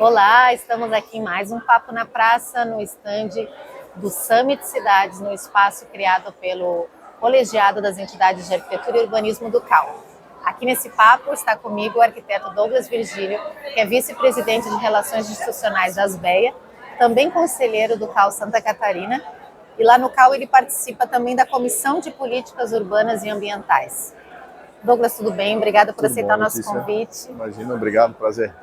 Olá, estamos aqui em mais um Papo na Praça, no estande do Summit Cidades, no espaço criado pelo Colegiado das Entidades de Arquitetura e Urbanismo do CAL. Aqui nesse papo está comigo o arquiteto Douglas Virgílio, que é vice-presidente de Relações Institucionais da Asbeia, também conselheiro do CAL Santa Catarina, e lá no CAL ele participa também da Comissão de Políticas Urbanas e Ambientais. Douglas, tudo bem? Obrigada por aceitar o nosso convite. Imagina, obrigado, prazer.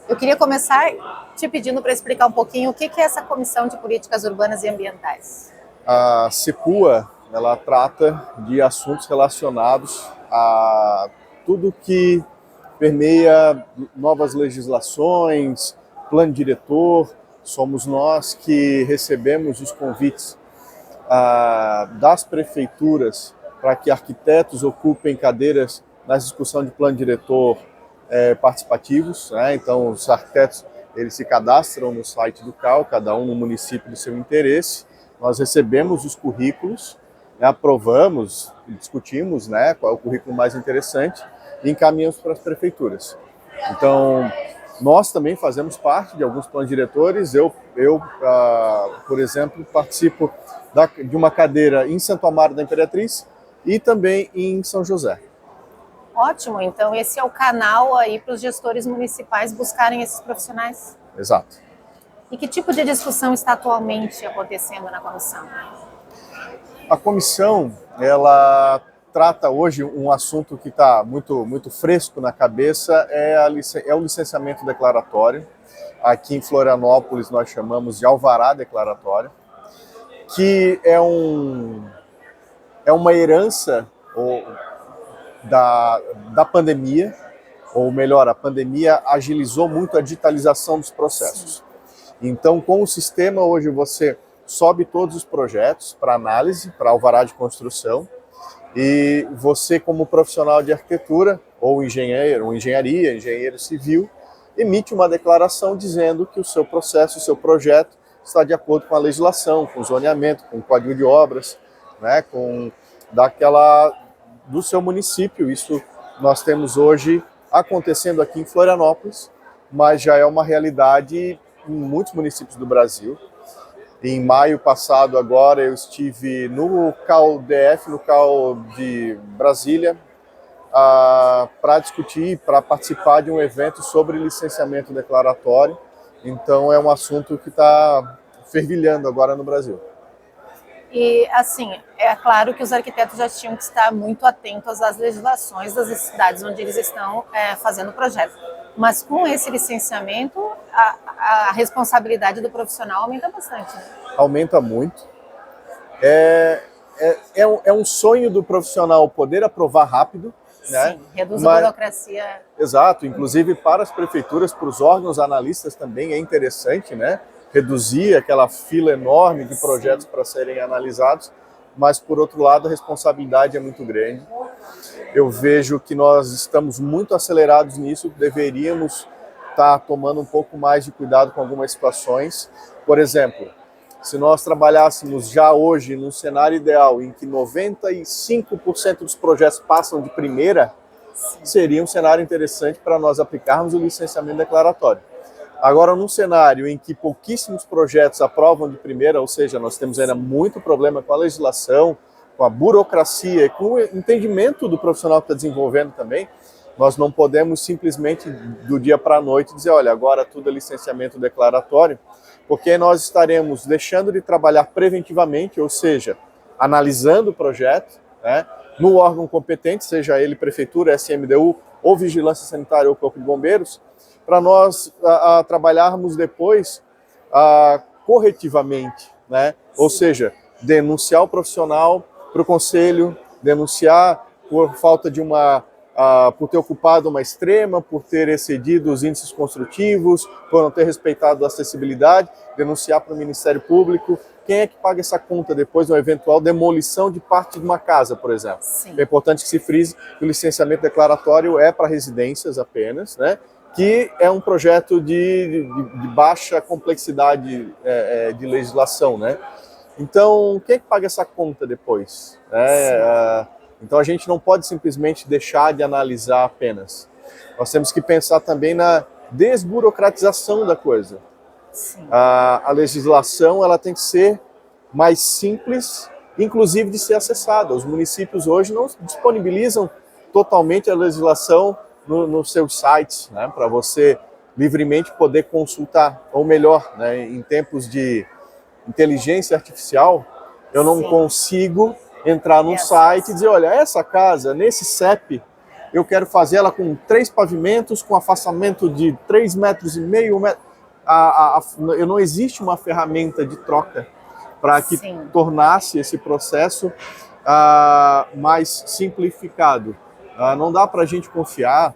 Eu queria começar te pedindo para explicar um pouquinho o que é essa Comissão de Políticas Urbanas e Ambientais. A CEPUA, ela trata de assuntos relacionados a tudo que permeia novas legislações, plano diretor. Somos nós que recebemos os convites das prefeituras para que arquitetos ocupem cadeiras na discussão de plano diretor participativos, né? Então os arquitetos eles se cadastram no site do CAL, cada um no município do seu interesse. Nós recebemos os currículos, né, aprovamos e discutimos, né, qual é o currículo mais interessante e encaminhamos para as prefeituras. Então nós também fazemos parte de alguns planos diretores. Eu por exemplo, participo de uma cadeira em Santo Amaro da Imperatriz e também em São José. Ótimo, então esse é o canal aí para os gestores municipais buscarem esses profissionais? Exato. E que tipo de discussão está atualmente acontecendo na comissão? A comissão, ela trata hoje um assunto que está muito fresco na cabeça, é o licenciamento declaratório. Aqui em Florianópolis nós chamamos de alvará declaratório, que é uma herança da pandemia, ou melhor, a pandemia agilizou muito a digitalização dos processos. Então, com o sistema, hoje você sobe todos os projetos para análise, para alvará de construção, e você, como profissional de arquitetura, ou engenheiro civil, emite uma declaração dizendo que o seu processo, o seu projeto está de acordo com a legislação, com o zoneamento, com o código de obras, né, do seu município. Isso nós temos hoje acontecendo aqui em Florianópolis, mas já é uma realidade em muitos municípios do Brasil. Em maio passado, agora, eu estive no CAL-DF, no CAL de Brasília, para discutir, para participar de um evento sobre licenciamento declaratório. Então, é um assunto que está fervilhando agora no Brasil. E, assim, é claro que os arquitetos já tinham que estar muito atentos às legislações das cidades onde eles estão fazendo o projeto. Mas com esse licenciamento, a responsabilidade do profissional aumenta bastante, né? Aumenta muito. É um sonho do profissional poder aprovar rápido, né? Sim, reduz a burocracia. Exato, inclusive para as prefeituras, para os órgãos analistas também é interessante, né? Reduzir aquela fila enorme de projetos para serem analisados, mas por outro lado a responsabilidade é muito grande. Eu vejo que nós estamos muito acelerados nisso, deveríamos estar tomando um pouco mais de cuidado com algumas situações. Por exemplo, se nós trabalhássemos já hoje num cenário ideal em que 95% dos projetos passam de primeira, seria um cenário interessante para nós aplicarmos o licenciamento declaratório. Agora, num cenário em que pouquíssimos projetos aprovam de primeira, ou seja, nós temos ainda muito problema com a legislação, com a burocracia, com o entendimento do profissional que está desenvolvendo também, nós não podemos simplesmente do dia para a noite dizer, olha, agora tudo é licenciamento declaratório, porque nós estaremos deixando de trabalhar preventivamente, ou seja, analisando o projeto, né, no órgão competente, seja ele prefeitura, SMDU, ou vigilância sanitária ou corpo de bombeiros, para nós trabalharmos depois corretivamente, né? Ou seja, denunciar o profissional para o conselho, denunciar por falta de por ter ocupado uma extrema, por ter excedido os índices construtivos, por não ter respeitado a acessibilidade, denunciar para o Ministério Público. Quem é que paga essa conta depois de uma eventual demolição de parte de uma casa, por exemplo? Sim. É importante que se frise que o licenciamento declaratório é para residências apenas, né? Que é um projeto de baixa complexidade de legislação, né? Então, quem é que paga essa conta depois? Então, a gente não pode simplesmente deixar de analisar apenas. Nós temos que pensar também desburocratização da coisa. Sim. A legislação ela tem que ser mais simples, inclusive de ser acessada. Os municípios hoje não disponibilizam totalmente a legislação nos seus sites, né, para você livremente poder consultar. Ou melhor, né, em tempos de inteligência artificial, eu não consigo entrar num site e dizer, olha, essa casa, nesse CEP, eu quero fazer ela com 3 pavimentos, com afastamento de 3,5 metros, 1 metro. Não existe uma ferramenta de troca para que tornasse esse processo mais simplificado. Não dá para a gente confiar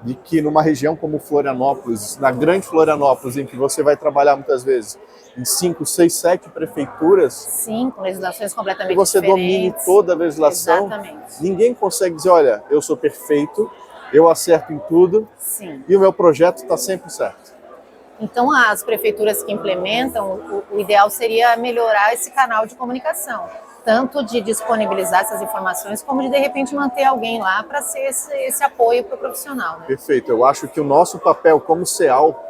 de que numa região como Florianópolis, na grande Florianópolis, em que você vai trabalhar muitas vezes em 5, 6, 7 prefeituras, sim, com legislações completamente diferentes, que você domine toda a legislação. Exatamente. Ninguém consegue dizer, olha, eu sou perfeito, eu acerto em tudo, e o meu projeto está sempre certo. Então, as prefeituras que implementam, o ideal seria melhorar esse canal de comunicação, tanto de disponibilizar essas informações, como de repente, manter alguém lá para ser esse apoio para o profissional. Né? Perfeito. Eu acho que o nosso papel como CEAL,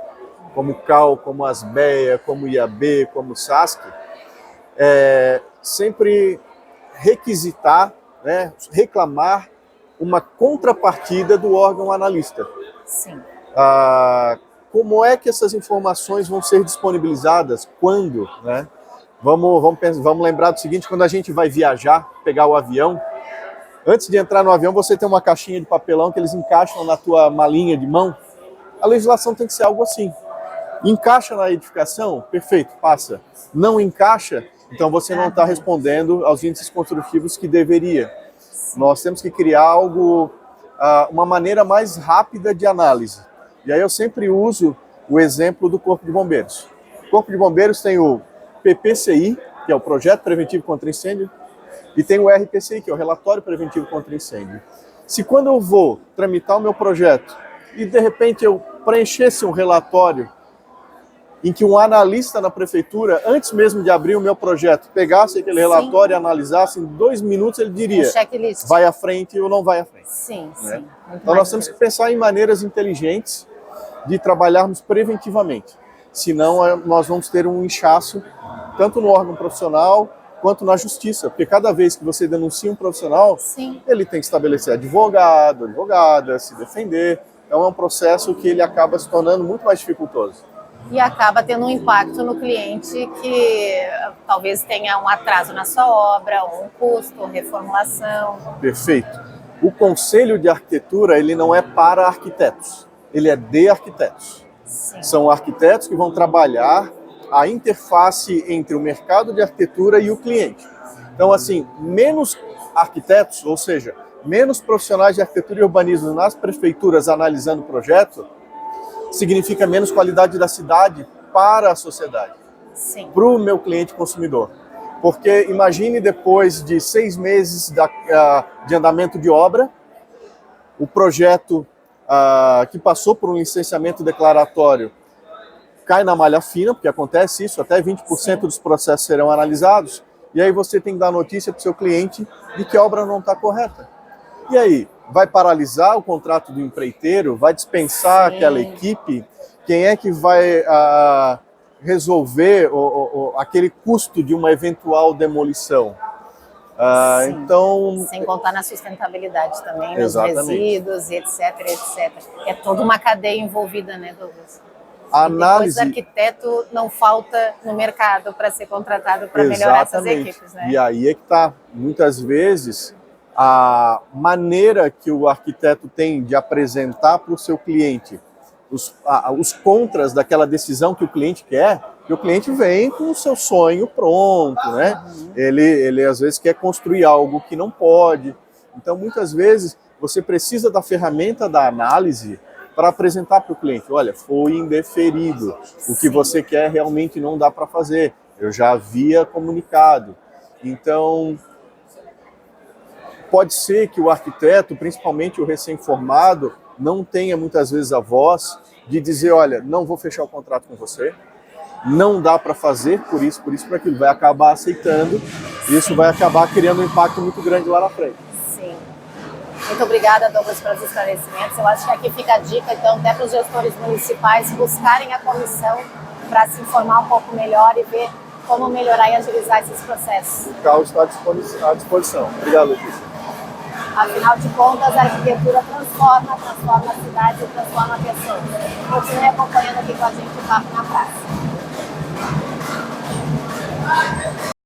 como CAL, como ASBEA, como IAB, como SASC, é sempre requisitar, né, reclamar uma contrapartida do órgão analista. Sim. Como é que essas informações vão ser disponibilizadas? Quando? Né? Vamos lembrar do seguinte, quando a gente vai viajar, pegar o avião, antes de entrar no avião você tem uma caixinha de papelão que eles encaixam na tua malinha de mão. A legislação tem que ser algo assim. Encaixa na edificação? Perfeito, passa. Não encaixa? Então você não está respondendo aos índices construtivos que deveria. Nós temos que criar algo, uma maneira mais rápida de análise. E aí eu sempre uso o exemplo do Corpo de Bombeiros. O Corpo de Bombeiros tem o PPCI, que é o Projeto Preventivo contra Incêndio, e tem o RPCI, que é o Relatório Preventivo contra Incêndio. Se quando eu vou tramitar o meu projeto e de repente eu preenchesse um relatório em que um analista na prefeitura, antes mesmo de abrir o meu projeto, pegasse aquele relatório e analisasse, em 2 minutos ele diria, vai à frente ou não vai à frente. Sim, né? sim. Então nós temos que pensar em maneiras inteligentes de trabalharmos preventivamente. Senão nós vamos ter um inchaço, tanto no órgão profissional, quanto na justiça. Porque cada vez que você denuncia um profissional, ele tem que estabelecer advogado, advogada, se defender. Então é um processo que ele acaba se tornando muito mais dificultoso. E acaba tendo um impacto no cliente que talvez tenha um atraso na sua obra, um custo, reformulação. Perfeito. O Conselho de Arquitetura, ele não é para arquitetos, ele é de arquitetos. Sim. São arquitetos que vão trabalhar a interface entre o mercado de arquitetura e o cliente. Então, assim, menos arquitetos, ou seja, menos profissionais de arquitetura e urbanismo nas prefeituras analisando o projeto, significa menos qualidade da cidade para a sociedade, para o meu cliente consumidor. Porque imagine depois de 6 meses de andamento de obra, o projeto que passou por um licenciamento declaratório cai na malha fina, porque acontece isso, até 20% dos processos serão analisados, e aí você tem que dar notícia para o seu cliente de que a obra não está correta. E aí, vai paralisar o contrato do empreiteiro? Vai dispensar aquela equipe? Quem é que vai resolver aquele custo de uma eventual demolição? Então, sem contar na sustentabilidade também, nos resíduos, etc, etc. É toda uma cadeia envolvida, né, Douglas? A análise... Depois o arquiteto não falta no mercado para ser contratado para melhorar essas equipes, né? E aí é que está, muitas vezes, a maneira que o arquiteto tem de apresentar para o seu cliente os contras daquela decisão que o cliente quer, que o cliente vem com o seu sonho pronto, né? Ele às vezes quer construir algo que não pode. Então, muitas vezes, você precisa da ferramenta da análise para apresentar para o cliente, olha, foi indeferido, o que você quer realmente não dá para fazer, eu já havia comunicado. Então, pode ser que o arquiteto, principalmente o recém-formado, não tenha muitas vezes a voz de dizer, olha, não vou fechar o contrato com você, não dá para fazer por isso, por aquilo. Vai acabar aceitando e isso vai acabar criando um impacto muito grande lá na frente. Sim. Muito obrigada, Douglas, pelos esclarecimentos. Eu acho que aqui fica a dica, então, até para os gestores municipais buscarem a comissão para se informar um pouco melhor e ver como melhorar e agilizar esses processos. O CAL está à disposição. Obrigado, Letícia. Afinal de contas, a arquitetura transforma a cidade e transforma pessoas. Continue acompanhando aqui com a gente o Papo na Praça.